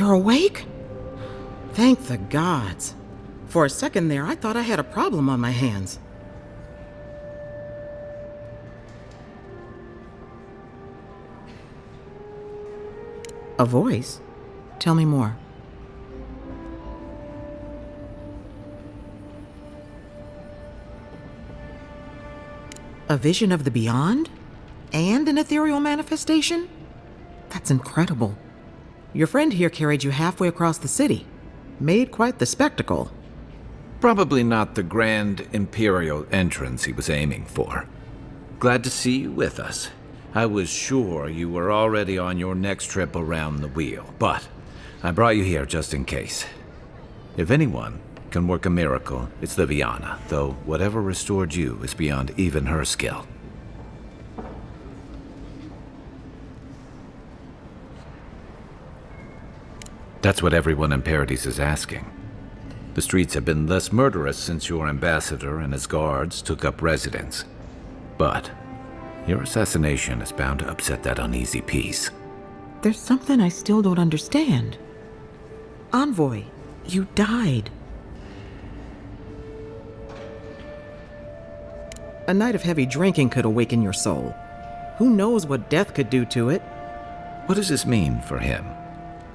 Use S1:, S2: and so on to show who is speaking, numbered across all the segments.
S1: You're awake? Thank the gods. For a second there, I thought I had a problem on my hands. A voice? Tell me more. A vision of the beyond? And an ethereal manifestation? That's incredible. Your friend here carried you halfway across the city. Made quite the spectacle.
S2: Probably not the grand imperial entrance he was aiming for. Glad to see you with us. I was sure you were already on your next trip around the wheel, but I brought you here just in case. If anyone can work a miracle, it's Liviana, though whatever restored you is beyond even her skill. That's what everyone in Paradis is asking. The streets have been less murderous since your ambassador and his guards took up residence. But your assassination is bound to upset that uneasy peace.
S1: There's something I still don't understand. Envoy, you died. A night of heavy drinking could awaken your soul. Who knows what death could do to it?
S2: What does this mean for him?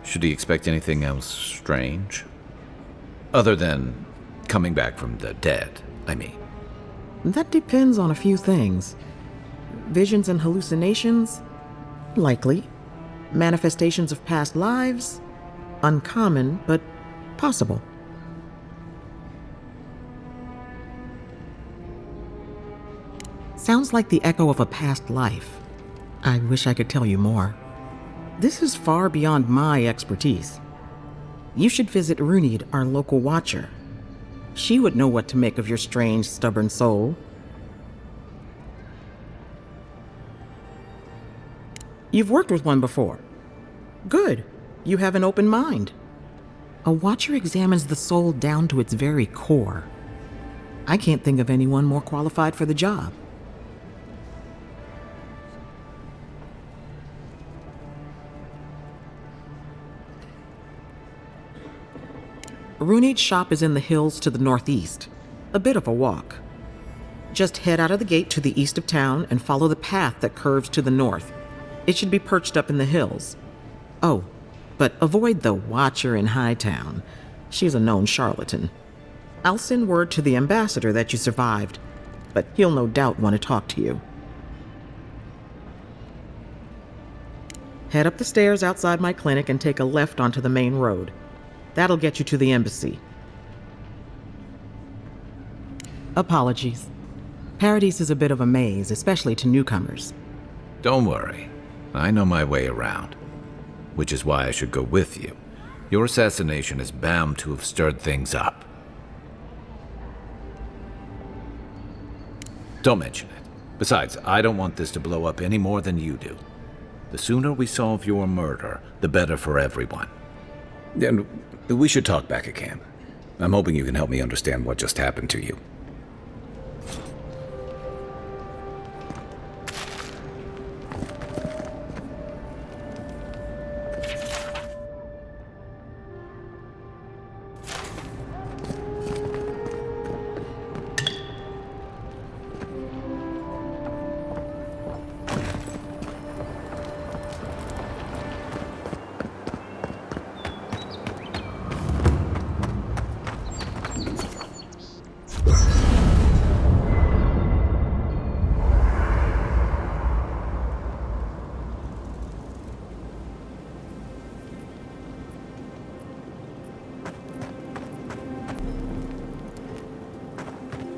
S2: Should he expect anything else strange? Other than coming back from the dead, I mean.
S1: That depends on a few things. Visions and hallucinations? Likely. Manifestations of past lives? Uncommon, but possible. Sounds like the echo of a past life. I wish I could tell you more. This is far beyond my expertise. You should visit Runid, our local watcher. She would know what to make of your strange, stubborn soul. You've worked with one before. Good. You have an open mind. A watcher examines the soul down to its very core. I can't think of anyone more qualified for the job. Runid's shop is in the hills to the northeast. A bit of a walk. Just head out of the gate to the east of town and follow the path that curves to the north. It should be perched up in the hills. Oh, but avoid the Watcher in Hightown. She's a known charlatan. I'll send word to the ambassador that you survived, but he'll no doubt want to talk to you. Head up the stairs outside my clinic and take a left onto the main road. That'll get you to the embassy. Apologies. Paradis is a bit of a maze, especially to newcomers.
S2: Don't worry. I know my way around. Which is why I should go with you. Your assassination is bound to have stirred things up. Don't mention it. Besides, I don't want this to blow up any more than you do. The sooner we solve your murder, the better for everyone. And we should talk back at camp. I'm hoping you can help me understand what just happened to you.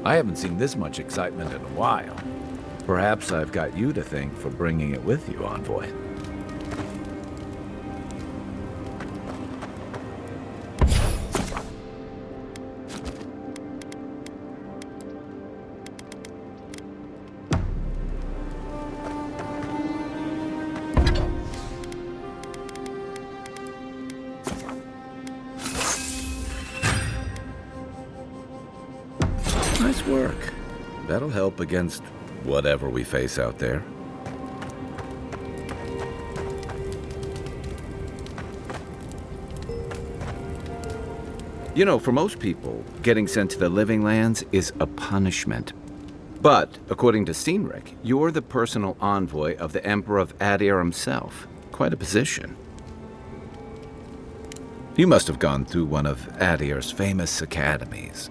S2: I haven't seen this much excitement in a while. Perhaps I've got you to thank for bringing it with you, Envoy. Nice work. That'll help against whatever we face out there. You know, for most people, getting sent to the Living Lands is a punishment. But, according to Cynric, you're the personal envoy of the Emperor of Adir himself. Quite a position. You must have gone through one of Adir's famous academies.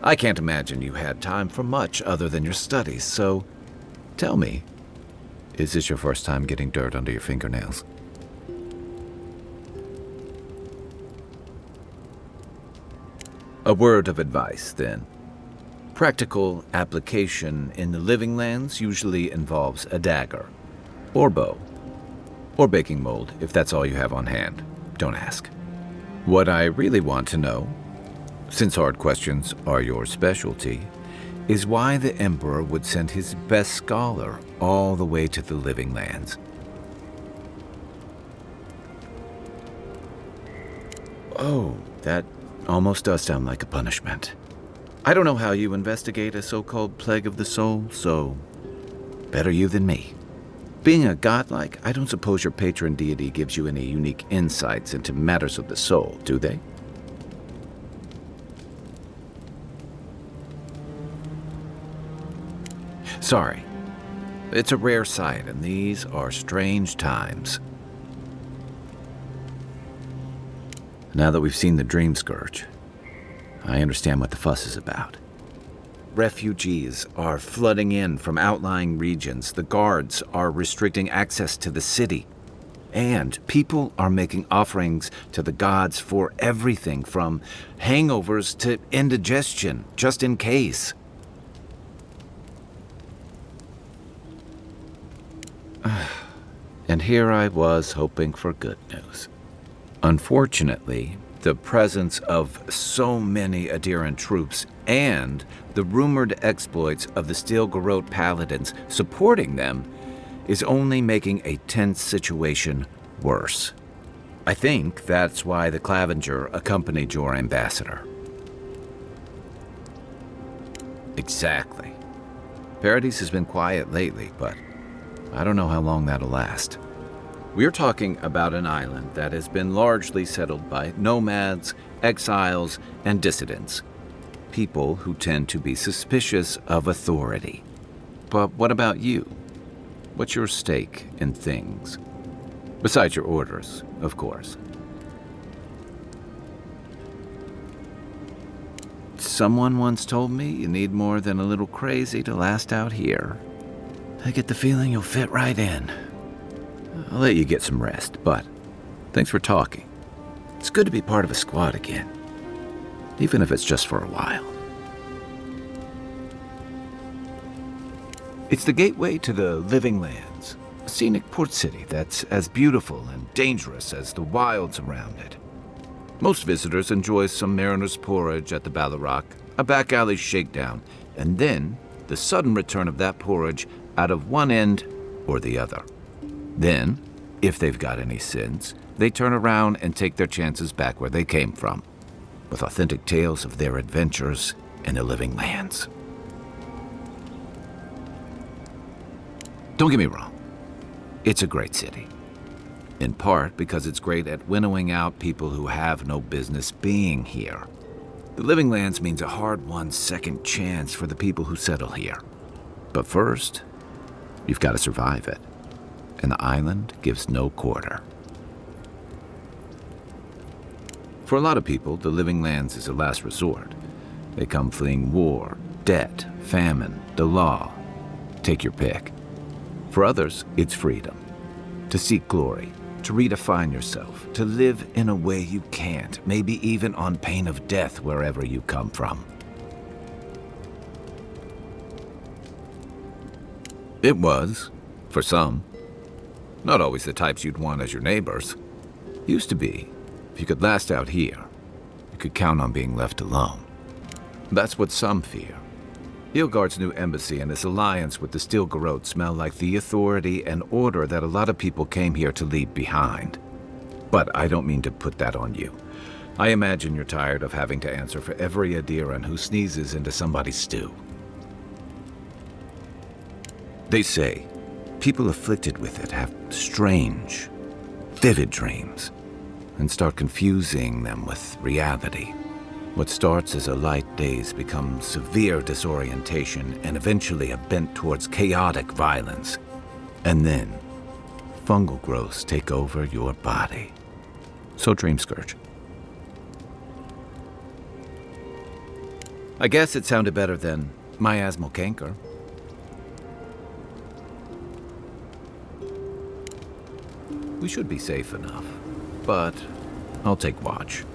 S2: I can't imagine you had time for much other than your studies, so tell me, is this your first time getting dirt under your fingernails? A word of advice, then. Practical application in the Living Lands usually involves a dagger, or bow, or baking mold, if that's all you have on hand. Don't ask. What I really want to know, since hard questions are your specialty, is why the Emperor would send his best scholar all the way to the Living Lands. Oh, that almost does sound like a punishment. I don't know how you investigate a so-called plague of the soul, so better you than me. Being a godlike, I don't suppose your patron deity gives you any unique insights into matters of the soul, do they? Sorry. It's a rare sight, and these are strange times. Now that we've seen the Dream Scourge, I understand what the fuss is about. Refugees are flooding in from outlying regions. The guards are restricting access to the city. And people are making offerings to the gods for everything from hangovers to indigestion, just in case. And here I was hoping for good news. Unfortunately, the presence of so many Adiran troops and the rumored exploits of the Steel Garrote paladins supporting them is only making a tense situation worse. I think that's why the Clavenger accompanied your ambassador. Exactly. Paradis has been quiet lately, but I don't know how long that'll last. We're talking about an island that has been largely settled by nomads, exiles, and dissidents. People who tend to be suspicious of authority. But what about you? What's your stake in things? Besides your orders, of course. Someone once told me you need more than a little crazy to last out here. I get the feeling you'll fit right in. I'll let you get some rest, but thanks for talking. It's good to be part of a squad again, even if it's just for a while. It's the gateway to the Living Lands, a scenic port city that's as beautiful and dangerous as the wilds around it. Most visitors enjoy some mariner's porridge at the Balarok, a back alley shakedown, and then the sudden return of that porridge out of one end or the other. Then, if they've got any sense, they turn around and take their chances back where they came from, with authentic tales of their adventures in the Living Lands. Don't get me wrong, it's a great city. In part because it's great at winnowing out people who have no business being here. The Living Lands means a hard-won second chance for the people who settle here. But first, you've got to survive it. And the island gives no quarter. For a lot of people, the Living Lands is a last resort. They come fleeing war, debt, famine, the law. Take your pick. For others, it's freedom. To seek glory, to redefine yourself, to live in a way you can't, maybe even on pain of death wherever you come from. It was, for some. Not always the types you'd want as your neighbors. Used to be. If you could last out here, you could count on being left alone. That's what some fear. Hylgard's new embassy and his alliance with the Steel Garrote smell like the authority and order that a lot of people came here to leave behind. But I don't mean to put that on you. I imagine you're tired of having to answer for every Adiran who sneezes into somebody's stew. They say people afflicted with it have strange, vivid dreams and start confusing them with reality. What starts as a light daze becomes severe disorientation and eventually a bent towards chaotic violence. And then, fungal growths take over your body. So Dream Scourge. I guess it sounded better than miasmal canker. We should be safe enough, but I'll take watch,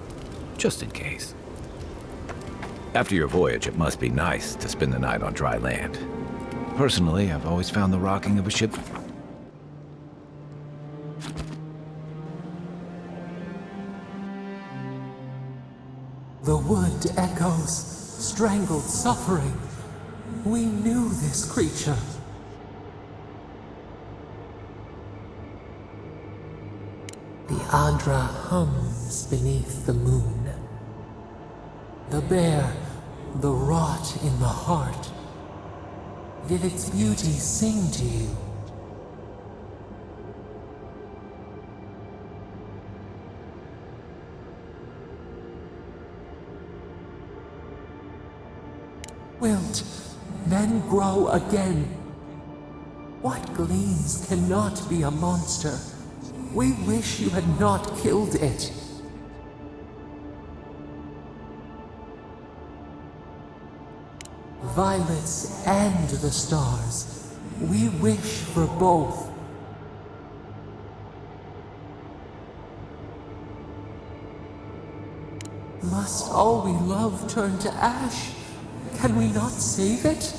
S2: just in case. After your voyage, it must be nice to spend the night on dry land. Personally, I've always found the rocking of a ship...
S3: The wood echoes, strangled suffering. We knew this creature. The Adra hums beneath the moon. The bare, the rot in the heart. Did its beauty sing to you? Wilt men grow again? What gleams cannot be a monster? We wish you had not killed it. Violets and the stars, we wish for both. Must all we love turn to ash? Can we not save it?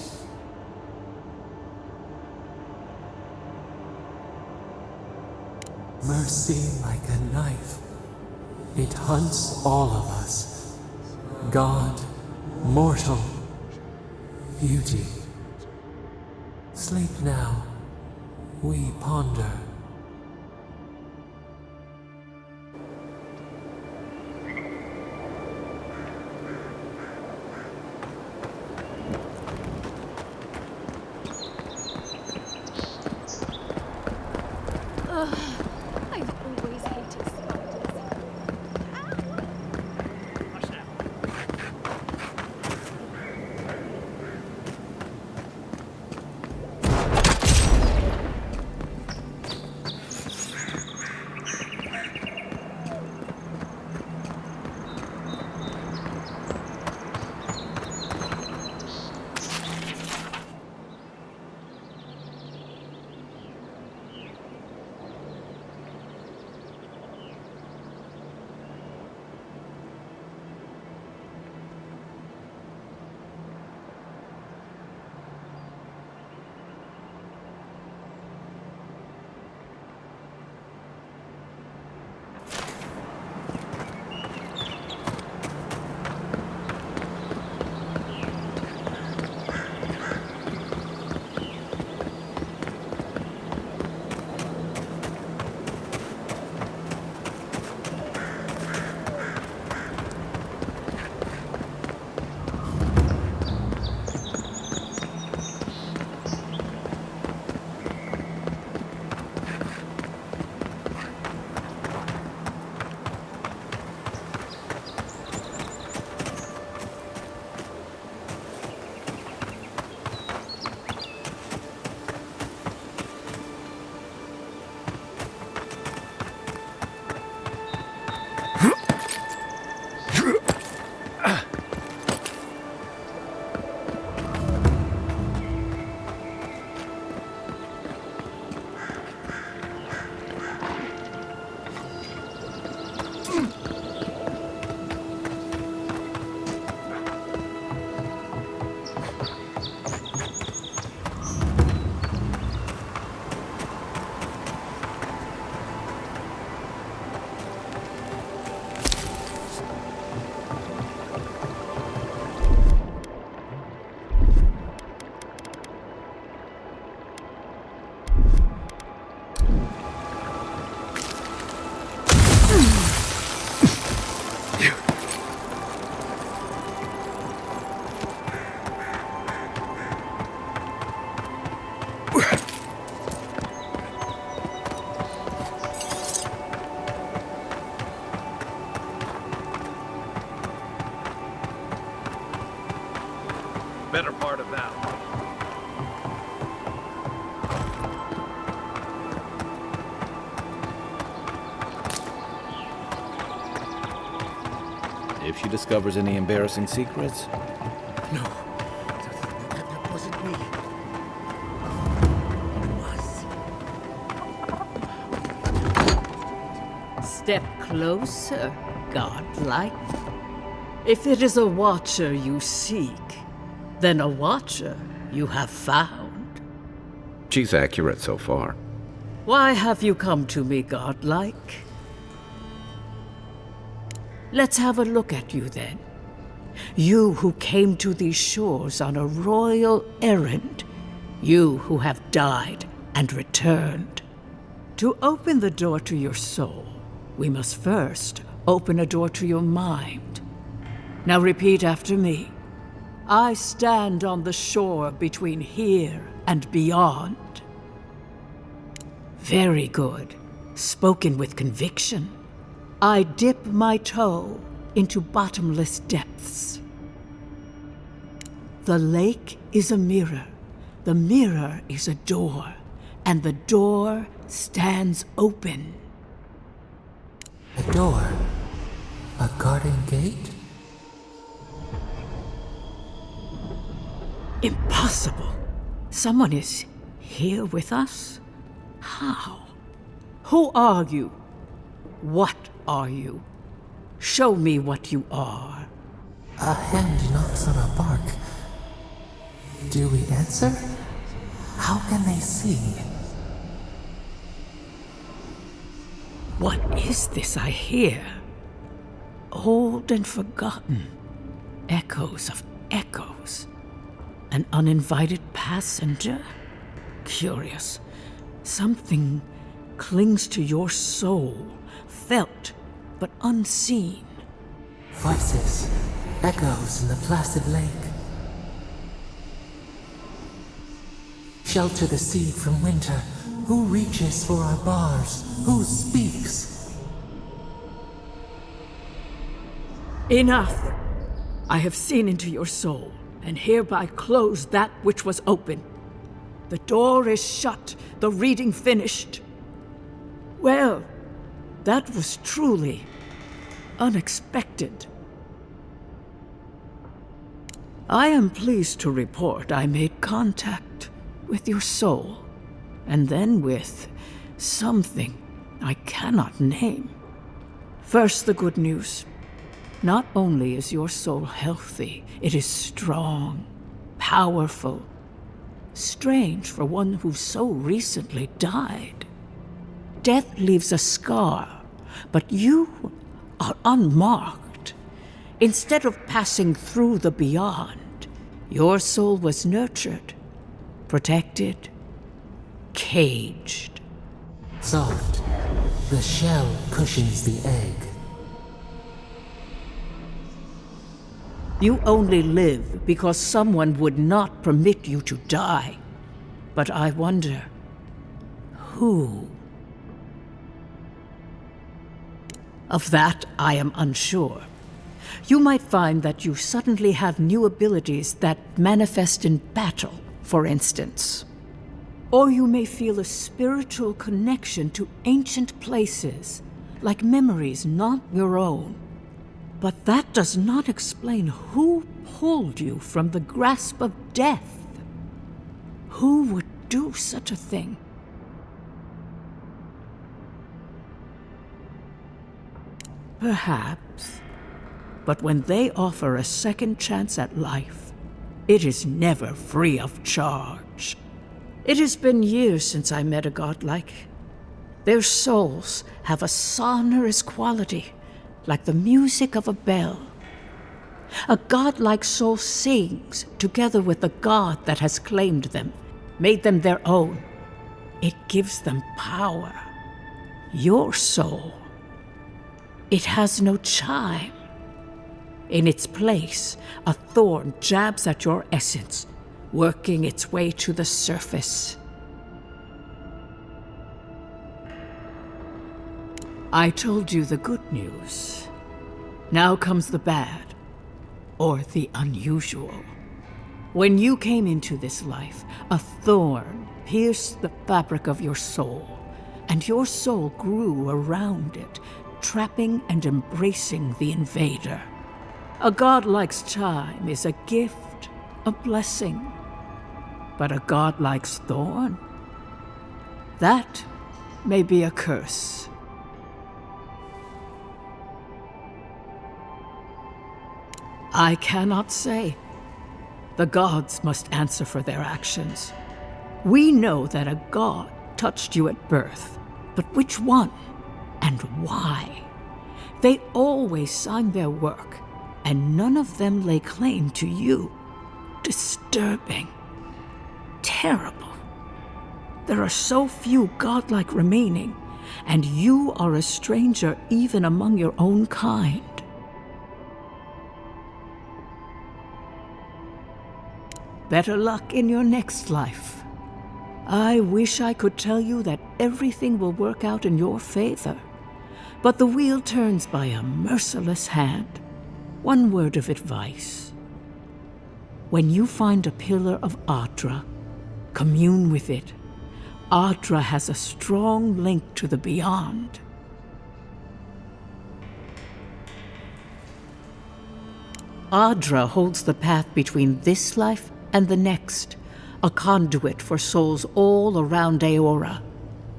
S3: Mercy like a knife. It hunts all of us. God, mortal, beauty. Sleep now. We ponder.
S2: better part of that. If she discovers any embarrassing secrets,
S4: No, that wasn't me. It was.
S5: Step closer, godlike. If it is a watcher you seek, then a watcher you have found.
S2: she's accurate so far.
S5: Why have you come to me, godlike? Let's have a look at you then. You who came to these shores on a royal errand. You who have died and returned. To open the door to your soul, we must first open a door to your mind. Now repeat after me. I stand on the shore between here and beyond. Very good. Spoken with conviction. I dip my toe into bottomless depths. The lake is a mirror. The mirror is a door. And the door stands open.
S3: A door? A garden gate?
S5: Impossible. Someone is here with us? How? Who are you? What are you? Show me what you are.
S3: A hand knocks on a bark. Do we answer? How can they see?
S5: What is this I hear? Old and forgotten. Echoes of echoes. An uninvited passenger? Curious. Something clings to your soul, felt but unseen.
S3: Voices, echoes in the placid lake. Shelter the seed from winter. Who reaches for our bars? Who speaks?
S5: Enough! I have seen into your soul, and hereby close that which was open. The door is shut, the reading finished. Well, that was truly unexpected. I am pleased to report I made contact with your soul, and then with something I cannot name. First, the good news. Not only is your soul healthy, it is strong, powerful. Strange for one who so recently died. Death leaves a scar, but you are unmarked. Instead of passing through the beyond, your soul was nurtured, protected, caged.
S3: Soft. The shell cushions the egg.
S5: You only live because someone would not permit you to die. But I wonder, who? Of that, I am unsure. You might find that you suddenly have new abilities that manifest in battle, for instance. Or you may feel a spiritual connection to ancient places, like memories not your own. But that does not explain who pulled you from the grasp of death. Who would do such a thing? Perhaps. But when they offer a second chance at life, it is never free of charge. It has been years since I met a godlike. Their souls have a sonorous quality, like the music of a bell. A godlike soul sings together with the god that has claimed them, made them their own. It gives them power. Your soul, it has no chime. In its place, a thorn jabs at your essence, working its way to the surface. I told you the good news. Now comes the bad, or the unusual. When you came into this life, a thorn pierced the fabric of your soul, and your soul grew around it, trapping and embracing the invader. A godlike's time is a gift, a blessing. But a godlike's thorn? That may be a curse. I cannot say. The gods must answer for their actions. We know that a god touched you at birth, but which one and why? They always signed their work, and none of them lay claim to you. Disturbing. Terrible. There are so few godlike remaining, and you are a stranger even among your own kind. Better luck in your next life. I wish I could tell you that everything will work out in your favor, but the wheel turns by a merciless hand. One word of advice. When you find a pillar of Adra, commune with it. Adra has a strong link to the beyond. Adra holds the path between this life and the next, a conduit for souls all around Aora.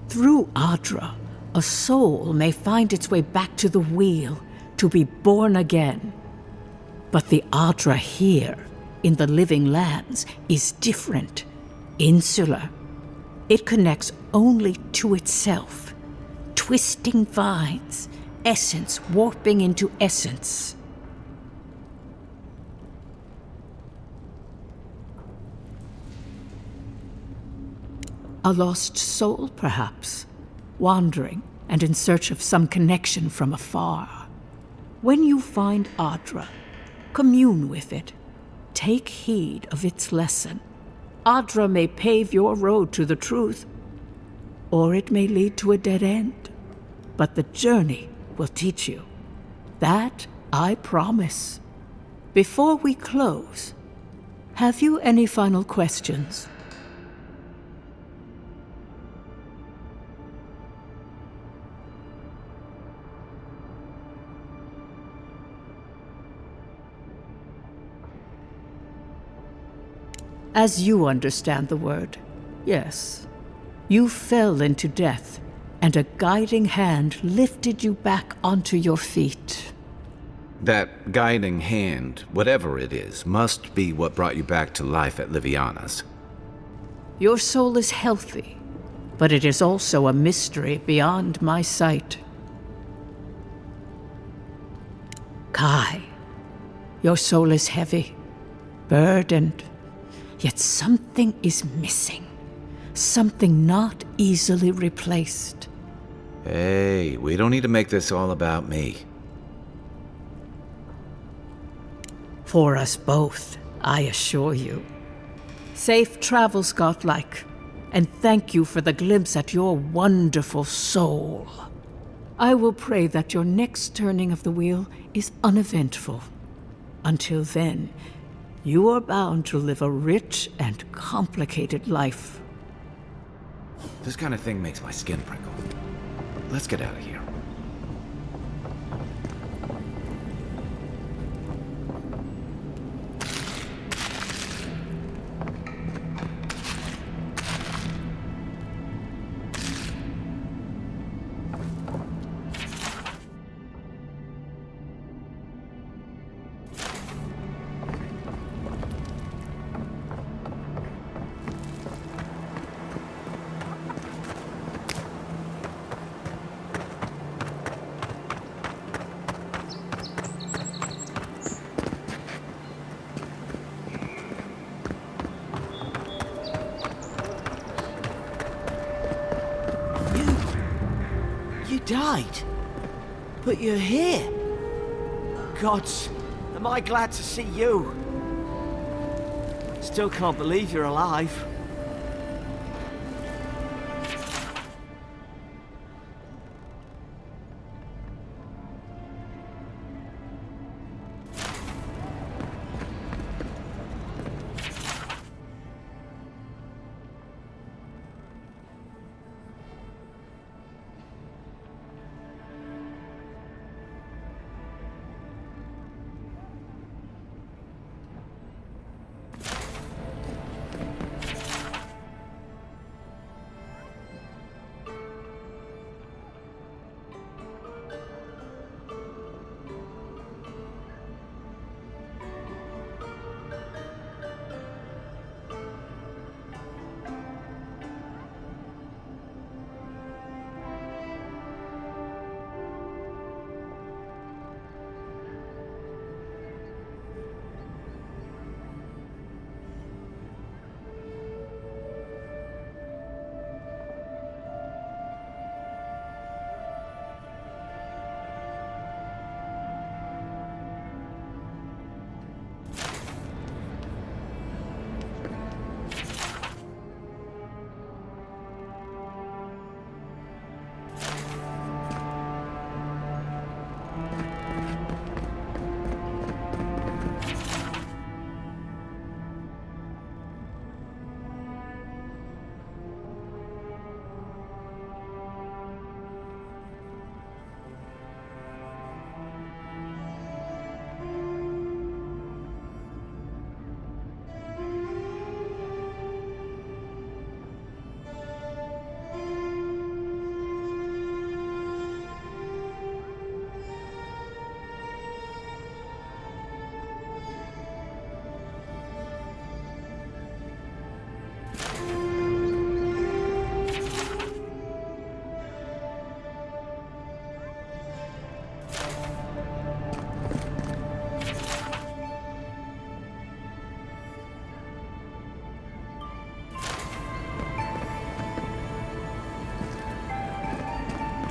S5: Through Adra, a soul may find its way back to the wheel, to be born again. But the Adra here, in the living lands, is different, insular. It connects only to itself, twisting vines, essence warping into essence. A lost soul, perhaps, wandering and in search of some connection from afar. When you find Adra, commune with it. Take heed of its lesson. Adra may pave your road to the truth, or it may lead to a dead end. But the journey will teach you. That I promise. Before we close, have you any final questions? As you understand the word, yes. You fell into death, and a guiding hand lifted you back onto your feet.
S2: That guiding hand, whatever it is, must be what brought you back to life at Liviana's.
S5: Your soul is healthy, but it is also a mystery beyond my sight. Kai, your soul is heavy, burdened. Yet something is missing. Something not easily replaced.
S2: Hey, we don't need to make this all about me.
S5: For us both, I assure you. Safe travels, godlike, and thank you for the glimpse at your wonderful soul. I will pray that your next turning of the wheel is uneventful. Until then, you are bound to live a rich and complicated life.
S2: This kind of thing makes my skin prickle. Let's get out of here.
S6: You died, but you're here. Gods, am I glad to see you. Still can't believe you're alive.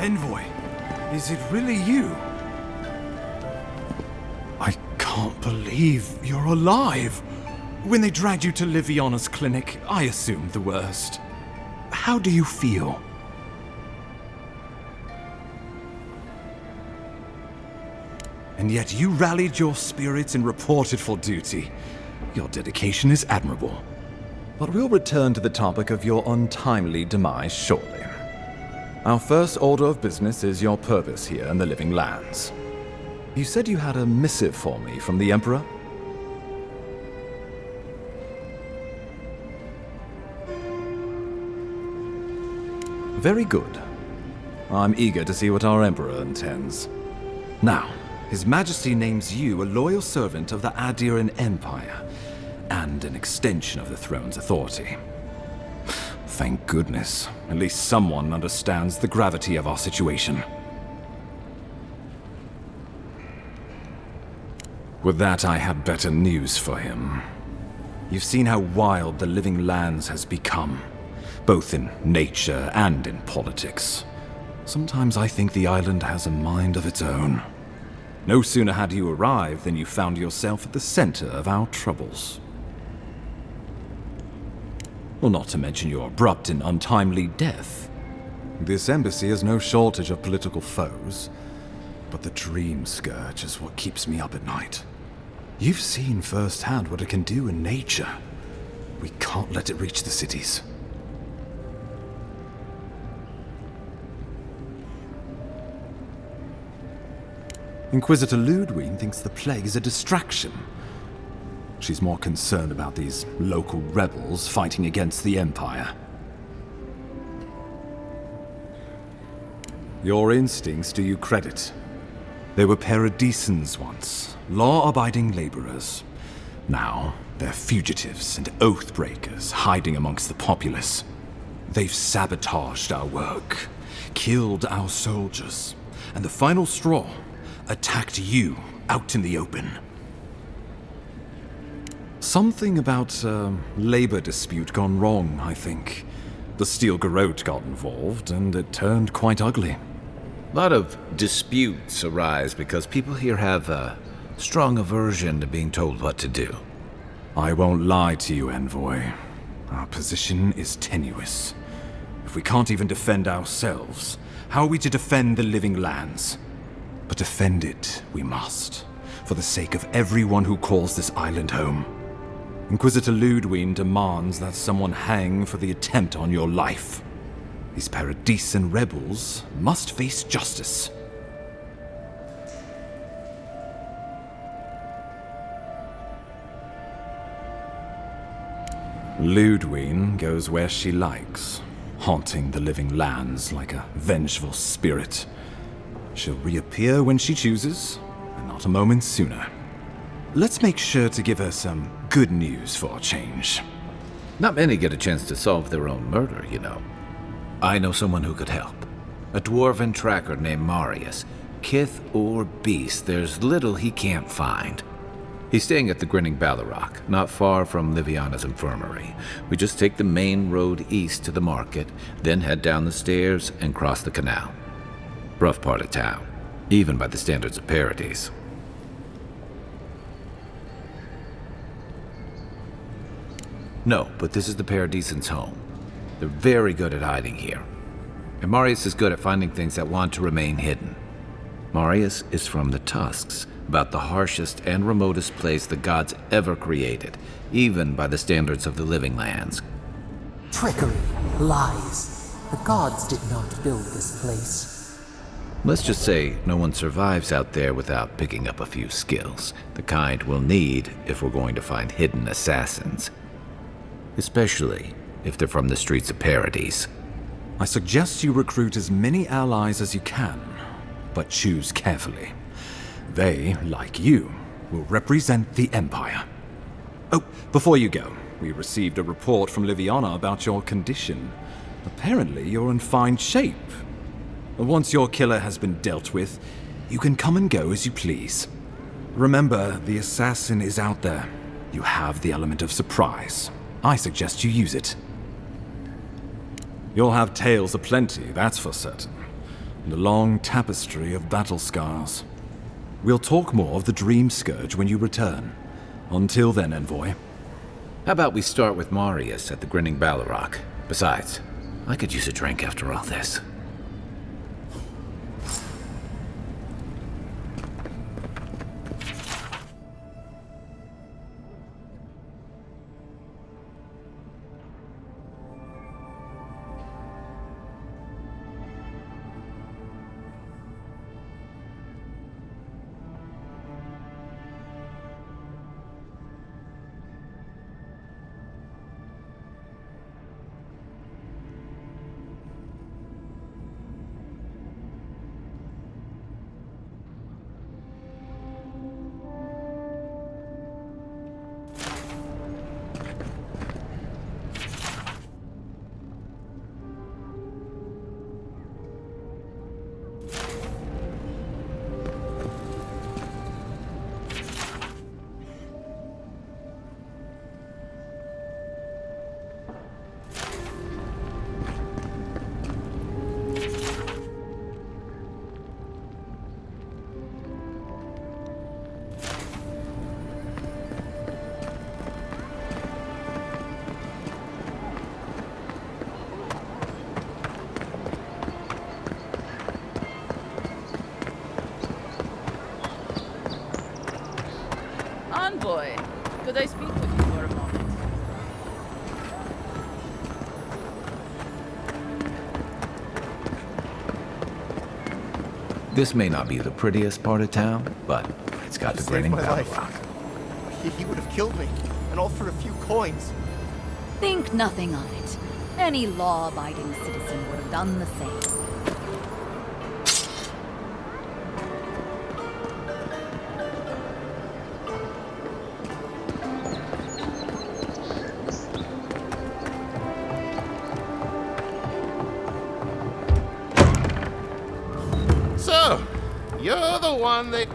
S7: Envoy, is it really you? I can't believe you're alive. When they dragged you to Liviana's clinic, I assumed the worst. How do you feel? And yet you rallied your spirits and reported for duty. Your dedication is admirable. But we'll return to the topic of your untimely demise shortly. Our first order of business is your purpose here in the Living Lands. You said you had a missive for me from the Emperor? Very good. I'm eager to see what our Emperor intends. Now, His Majesty names you a loyal servant of the Adiran Empire, and an extension of the throne's authority. Thank goodness, at least someone understands the gravity of our situation. With that, I have better news for him. You've seen how wild the Living Lands has become, both in nature and in politics. Sometimes I think the island has a mind of its own. No sooner had you arrived than you found yourself at the center of our troubles. Well, not to mention your abrupt and untimely death. This embassy has no shortage of political foes, but the dream scourge is what keeps me up at night. You've seen firsthand what it can do in nature. We can't let it reach the cities. Inquisitor Ludwig thinks the plague is a distraction. She's more concerned about these local rebels fighting against the Empire. Your instincts do you credit. They were Paradisans once, law-abiding laborers. Now, they're fugitives and oath-breakers hiding amongst the populace. They've sabotaged our work, killed our soldiers, and the final straw, attacked you out in the open. Something about a labor dispute gone wrong, I think. The Steel Garrote got involved, and it turned quite ugly.
S2: A lot of disputes arise because people here have a strong aversion to being told what to do.
S7: I won't lie to you, Envoy. Our position is tenuous. If we can't even defend ourselves, how are we to defend the Living Lands? But defend it we must, for the sake of everyone who calls this island home. Inquisitor Ludwig demands that someone hang for the attempt on your life. These Paradisan rebels must face justice. Ludwig goes where she likes, haunting the Living Lands like a vengeful spirit. She'll reappear when she chooses, and not a moment sooner. Let's make sure to give her some good news for a change.
S2: Not many get a chance to solve their own murder, you know. I know someone who could help. A dwarven tracker named Marius. Kith or beast, there's little he can't find. He's staying at the Grinning Balarok, not far from Liviana's infirmary. We just take the main road east to the market, then head down the stairs and cross the canal. Rough part of town, even by the standards of Paradis. No, but this is the Paradisans' home. They're very good at hiding here. And Marius is good at finding things that want to remain hidden. Marius is from the Tusks, about the harshest and remotest place the gods ever created, even by the standards of the Living Lands.
S3: Trickery, lies. The gods did not build this place.
S2: Let's just say no one survives out there without picking up a few skills, the kind we'll need if we're going to find hidden assassins. Especially if they're from the streets of Paradis.
S7: I suggest you recruit as many allies as you can, but choose carefully. They, like you, will represent the Empire. Oh, before you go, we received a report from Liviana about your condition. Apparently, you're in fine shape. Once your killer has been dealt with, you can come and go as you please. Remember, the assassin is out there. You have the element of surprise. I suggest you use it. You'll have tales aplenty, that's for certain. and a long tapestry of battle scars. We'll talk more of the Dream Scourge when you return. Until then, Envoy.
S2: How about we start with Marius at the Grinning Balarok? Besides, I could use a drink after all this.
S8: Envoy, could I speak with you for a moment?
S2: This may not be the prettiest part of town, but it's got the
S6: Saved
S2: Grinning
S6: my life.
S2: Balarok.
S6: He would have killed me, and all for a few coins.
S9: Think nothing of it. Any law-abiding citizen would have done the same.
S4: So, you're the one that...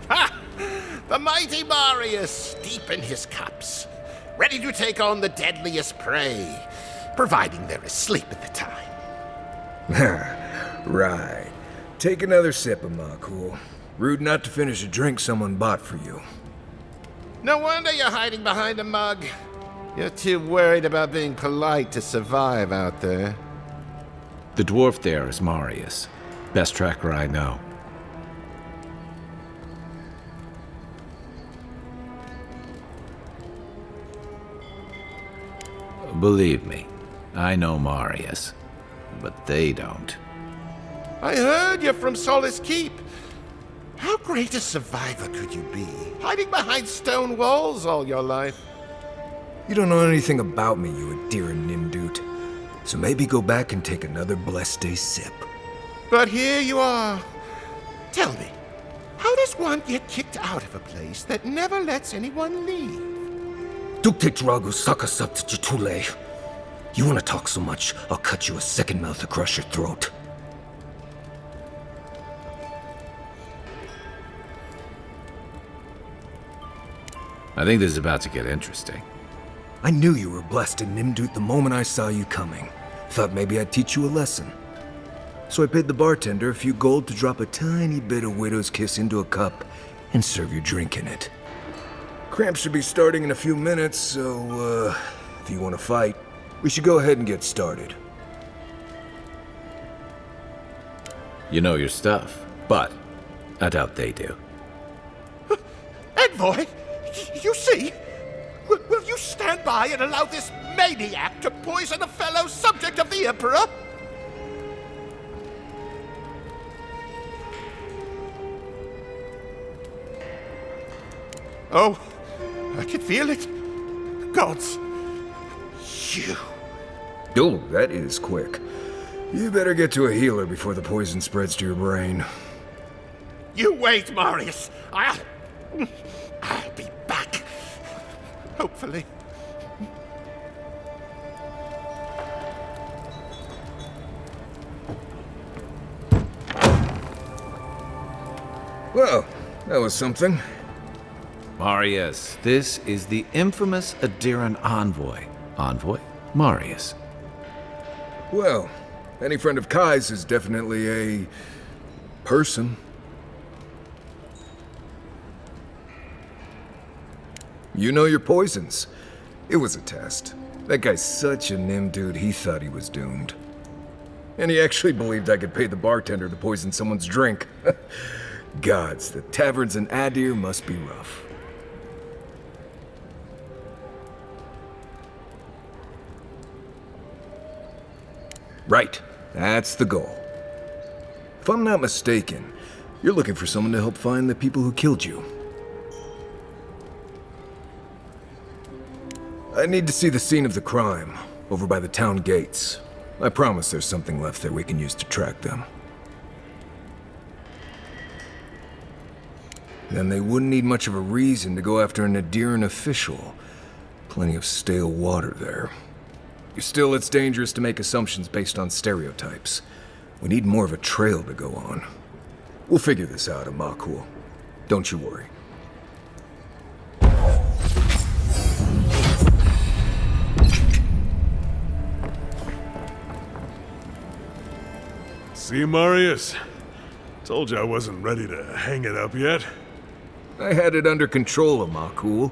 S4: Ha! The mighty Marius, deep in his cups, ready to take on the deadliest prey, providing they're asleep at the time.
S10: Right. Take another sip of my cool. Rude not to finish a drink someone bought for you.
S4: No wonder you're hiding behind a mug. You're too worried about being polite to survive out there.
S2: The dwarf there is Marius. Best tracker I know. Believe me, I know Marius, but they don't.
S4: I heard you're from Solace Keep. How great a survivor could you be, hiding behind stone walls all your life?
S10: You don't know anything about me, you Adiran Nimdut. So maybe go back and take another blessed day sip.
S4: But here you are. Tell me, how does one get kicked out of a place that never lets anyone leave?
S10: Duktik Dragu Sakasap Jitule. You want to talk so much, I'll cut you a second mouth across your throat.
S2: I think this is about to get interesting.
S10: I knew you were blessed in Nimdut the moment I saw you coming. Thought maybe I'd teach you a lesson. So I paid the bartender a few gold to drop a tiny bit of Widow's Kiss into a cup and serve your drink in it. Cramps should be starting in a few minutes, so, if you want to fight, we should go ahead and get started.
S2: You know your stuff, but I doubt they do.
S4: Envoy, you see? Will you stand by and allow this maniac to poison a fellow subject of the Emperor? Oh, I can feel it. Gods, you.
S10: Oh, that is quick. You better get to a healer before the poison spreads to your brain.
S4: You wait, Marius. I'll be back. Hopefully.
S10: Well, that was something.
S2: Marius, this is the infamous Adiran envoy. Envoy? Marius.
S10: Well, Any friend of Kai's is definitely a person. You know your poisons. It was a test. That guy's such a nim dude, he thought he was doomed. And he actually believed I could pay the bartender to poison someone's drink. Gods, the taverns in Adir must be rough. Right, that's the goal. If I'm not mistaken, you're looking for someone to help find the people who killed you. I need to see the scene of the crime, over by the town gates. I promise there's something left there we can use to track them. Then they wouldn't need much of a reason to go after an Adiran official. Plenty of stale water there. Still, it's dangerous to make assumptions based on stereotypes. We need more of a trail to go on. We'll figure this out, Amakul. Don't you worry.
S11: See, Marius? Told you I wasn't ready to hang it up yet.
S10: I had it under control, Amakul.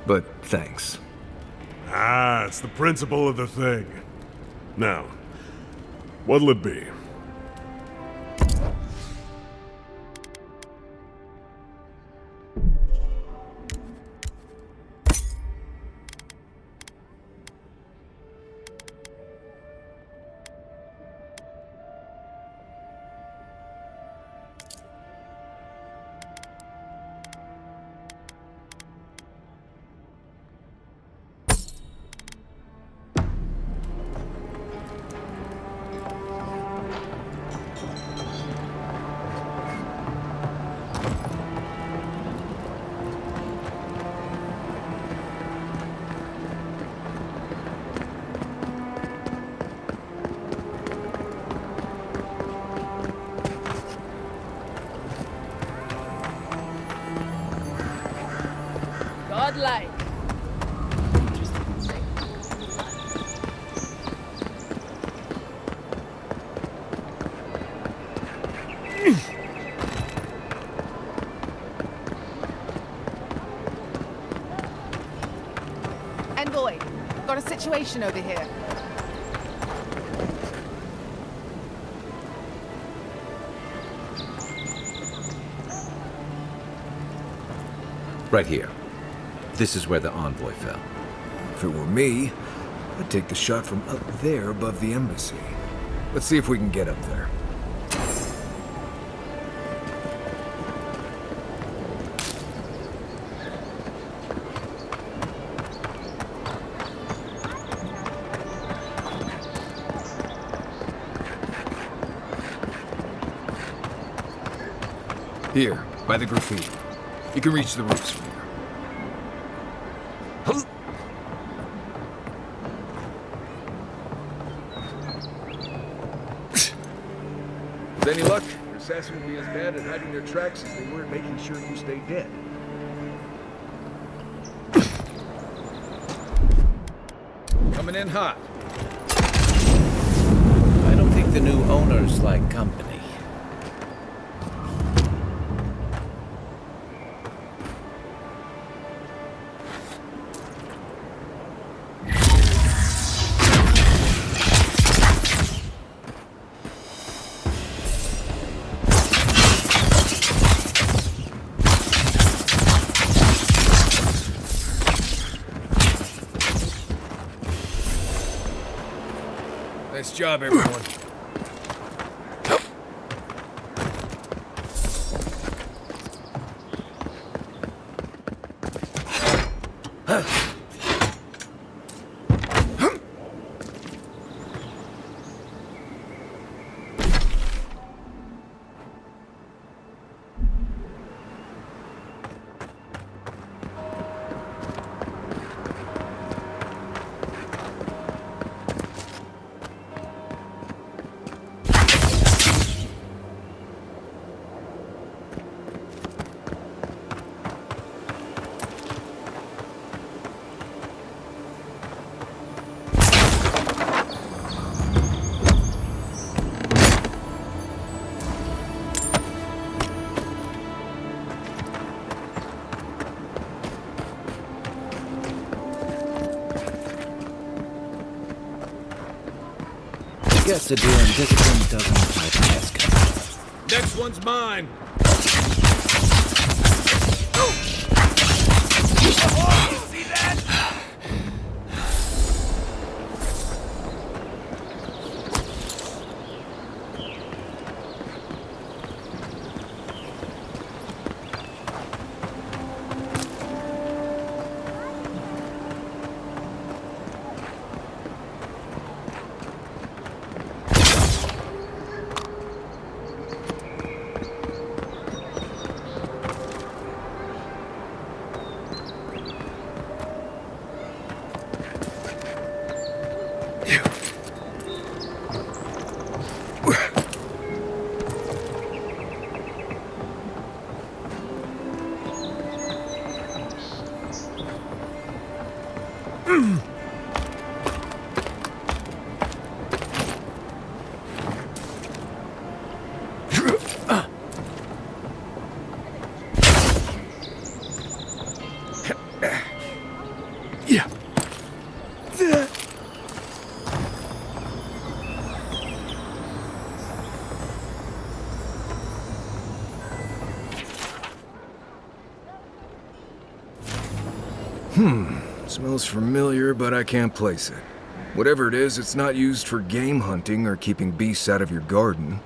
S10: But thanks.
S11: Ah, it's the principle of the thing. Now, what'll it be?
S8: Godlike.
S12: Envoy, got a situation over here.
S2: Right here. This is where the envoy fell.
S10: If it were me, I'd take the shot from up there above the embassy. Let's see if we can get up there. Here, by the graffiti. You can reach the roofs from here. With any luck, your assassin will be as bad at hiding their tracks as they were at making sure you stay dead.
S2: Coming in hot. I don't think the new owners like company.
S10: Nice job, everyone.
S2: guess a deal in discipline doesn't help ask.
S7: Next one's mine.
S6: See that?
S10: Smells familiar, but I can't place it. Whatever it is, it's not used for game hunting or keeping beasts out of your garden.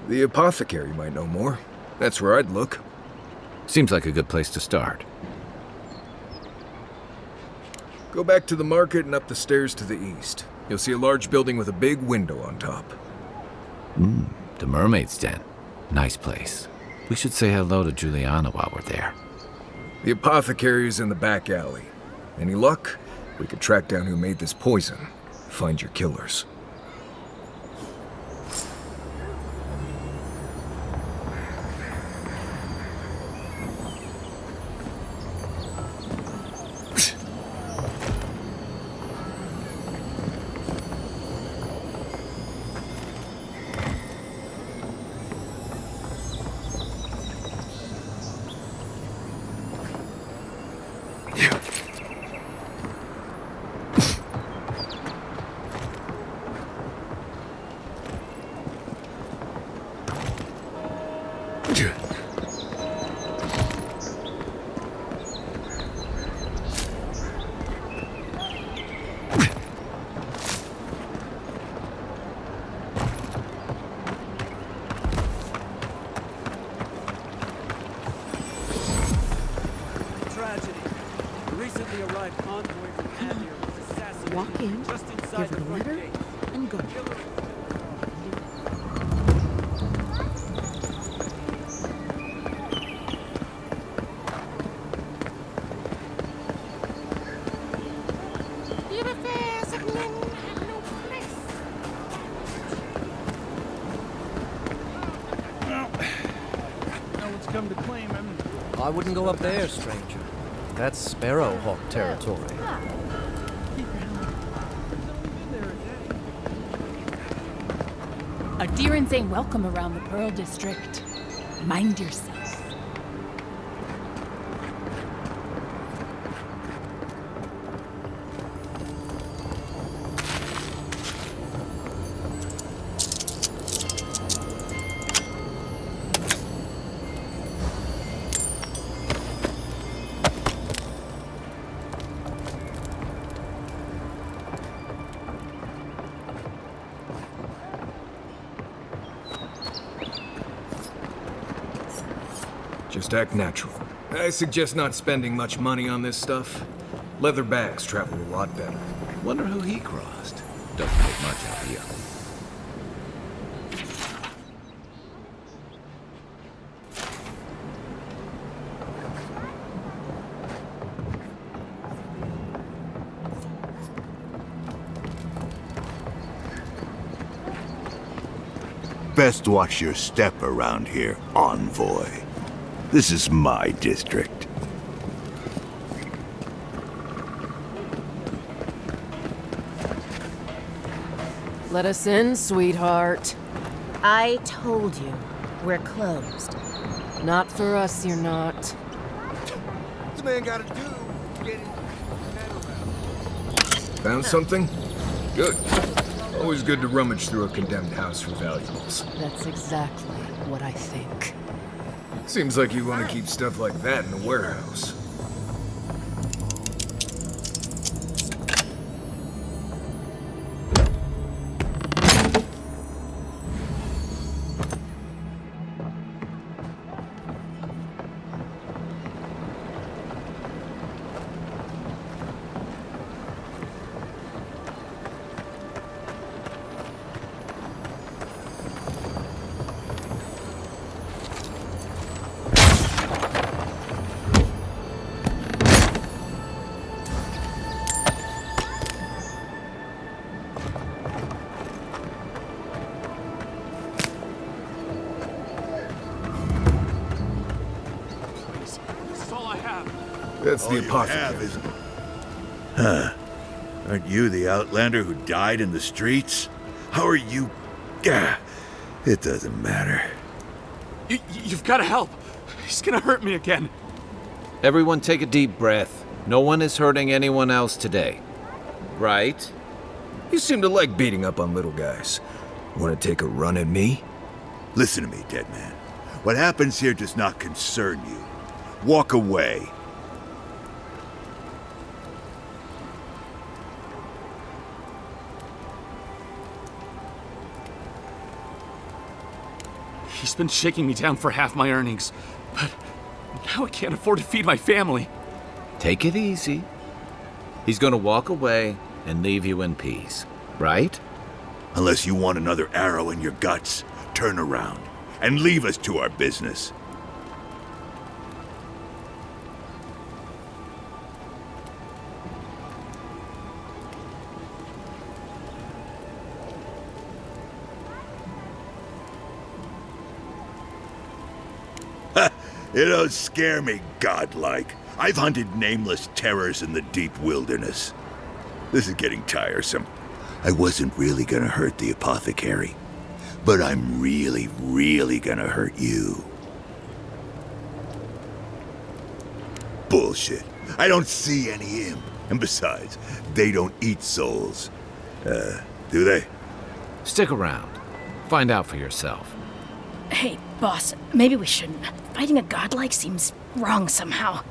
S10: The apothecary might know more. That's where I'd look.
S2: Seems like a good place to start.
S10: Go back to the market and up the stairs to the east. You'll see a large building with a big window on top.
S2: The Mermaid's Den. Nice place. We should say hello to Juliana while we're there.
S10: The apothecary is in the back alley. Any luck? We could track down who made this poison. Find your killers.
S1: Walk in, give her a letter, and go.
S6: Come to claim him.
S13: I wouldn't go up there, stranger. That's Sparrowhawk territory.
S14: Adherents ain't welcome around the Pearl District. Mind yourself.
S10: Just act natural. I suggest not spending much money on this stuff. Leather bags travel a lot better.
S2: Wonder who he crossed. Doesn't take much out of you.
S15: Best watch your step around here, envoy. This is my district.
S16: Let us in, sweetheart.
S17: I told you, we're closed.
S16: Not for us, you're not.
S10: What's the man gotta do? Found something? Good. Always good to rummage through a condemned house for valuables.
S16: That's exactly what I think.
S10: Seems like you want to keep stuff like that in the warehouse. That's the apothecary.
S15: Isn't it? Huh. Aren't you the outlander who died in the streets? How are you... Gah. It doesn't matter.
S18: You've got to help. He's gonna hurt me again.
S2: Everyone take a deep breath. No one is hurting anyone else today. Right?
S10: You seem to like beating up on little guys. Want to take a run at me?
S15: Listen to me, dead man. What happens here does not concern you. Walk away.
S18: He's been shaking me down for half my earnings, but now I can't afford to feed my family.
S2: Take it easy. He's gonna walk away and leave you in peace, right?
S15: Unless you want another arrow in your guts, turn around and leave us to our business. You don't scare me, godlike. I've hunted nameless terrors in the deep wilderness. This is getting tiresome. I wasn't really gonna hurt the apothecary, but I'm really, really gonna hurt you. Bullshit. I don't see any imp. And besides, they don't eat souls. Do they?
S2: Stick around. Find out for yourself.
S19: Hey, boss, maybe we shouldn't. Fighting a godlike seems wrong somehow.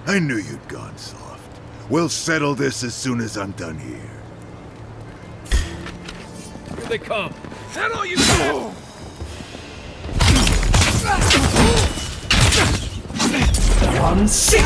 S15: I knew you'd gone soft. We'll settle this as soon as I'm done here.
S10: Here they come. Is that all you got?
S3: One sick!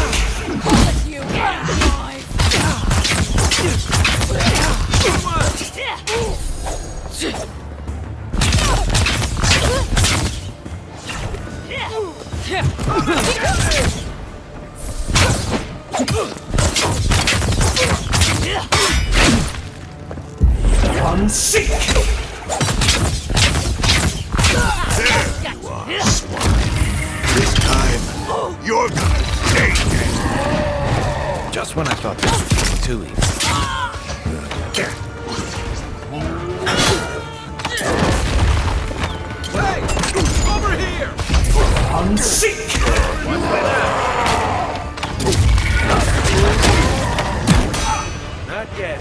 S3: One sick!
S15: There you are, swine. This time, you're gonna take it.
S2: Just when I thought this was too easy.
S10: Hey! Over here!
S3: One sick!
S10: What's that? Not yet.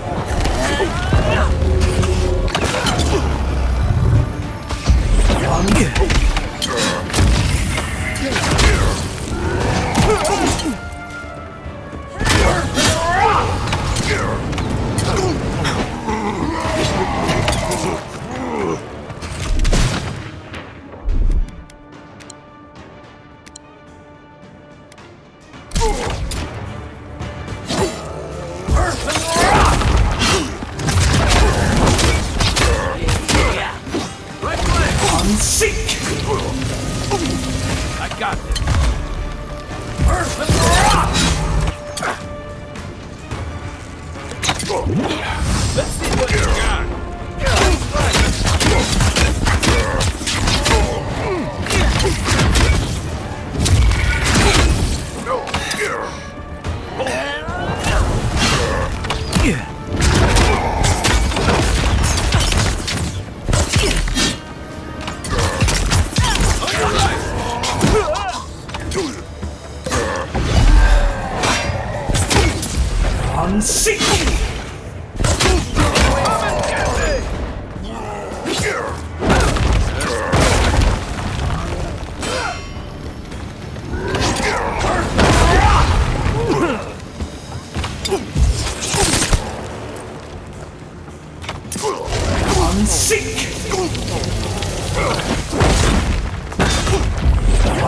S18: I got this.
S10: Let's see what you got.
S3: One sick!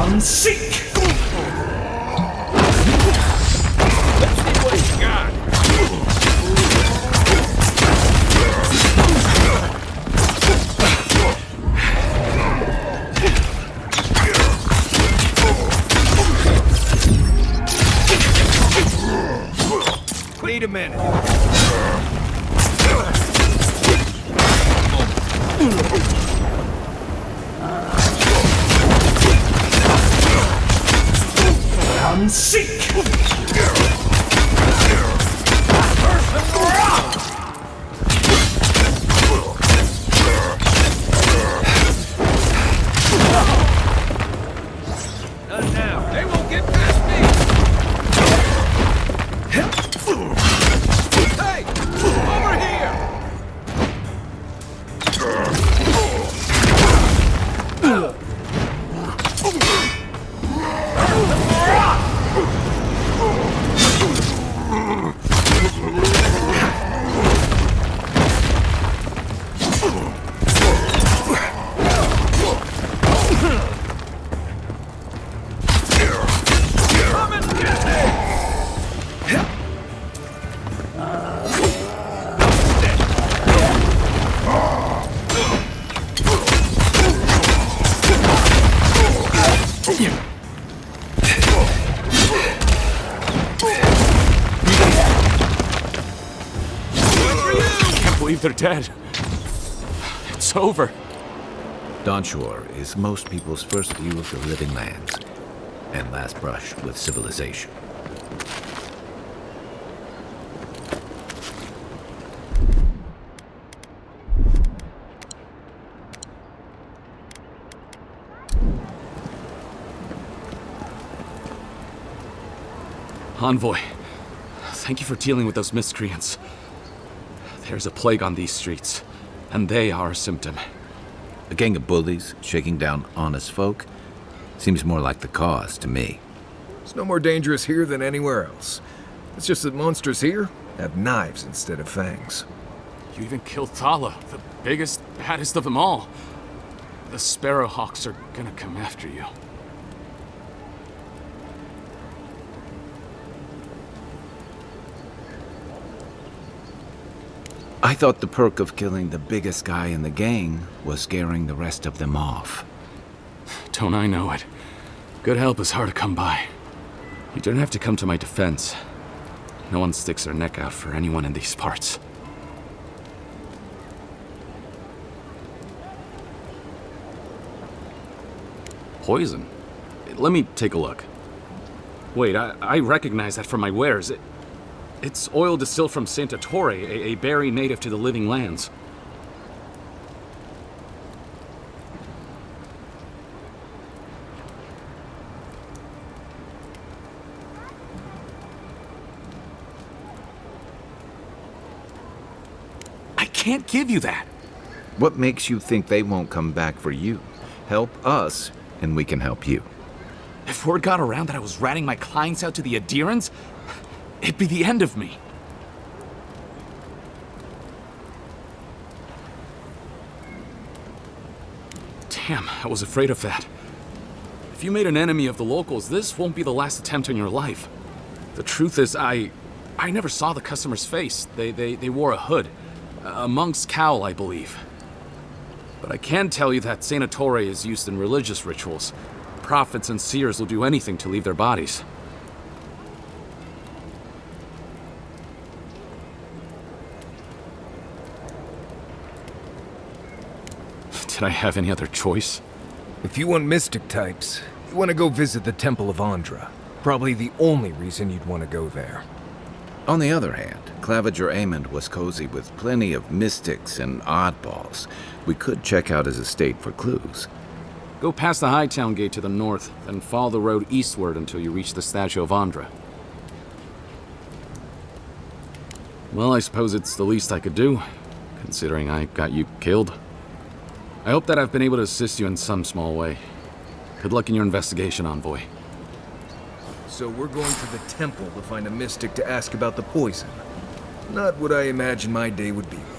S20: Come seek!
S2: Let's see what you got.
S10: Wait a minute.
S20: Come seek!
S2: Not now. They won't get past me. Hey! Over here!
S18: They're dead. It's over.
S2: Dawnshore is most people's first view of the living lands, and last brush with civilization.
S18: Envoy, thank you for dealing with those miscreants. There's a plague on these streets, and they are a symptom.
S2: A gang of bullies shaking down honest folk seems more like the cause to me.
S10: It's no more dangerous here than anywhere else. It's just that monsters here have knives instead of fangs.
S18: You even killed Thala, the biggest, baddest of them all. The Sparrowhawks are gonna come after you.
S2: I thought the perk of killing the biggest guy in the gang was scaring the rest of them off.
S18: Don't I know it? Good help is hard to come by. You don't have to come to my defense. No one sticks their neck out for anyone in these parts. Poison? Let me take a look. Wait, I recognize that from my wares. It's oil distilled from Santa Torre, a berry native to the living lands. I can't give you that!
S2: What makes you think they won't come back for you? Help us, and we can help you.
S18: If word got around that I was ratting my clients out to the adherents, it'd be the end of me. Damn, I was afraid of that. If you made an enemy of the locals, this won't be the last attempt on your life. The truth is, I never saw the customer's face. They wore a hood. A monk's cowl, I believe. But I can tell you that Santa Torre is used in religious rituals. Prophets and seers will do anything to leave their bodies. Did I have any other choice?
S10: If you want mystic types, you want to go visit the Temple of Andra. Probably the only reason you'd want to go there.
S2: On the other hand, Claviger Amond was cozy with plenty of mystics and oddballs. We could check out his estate for clues.
S18: Go past the Hightown Gate to the north, then follow the road eastward until you reach the statue of Andra. Well, I suppose it's the least I could do, considering I got you killed. I hope that I've been able to assist you in some small way. Good luck in your investigation, Envoy.
S10: So we're going to the temple to find a mystic to ask about the poison. Not what I imagined my day would be like.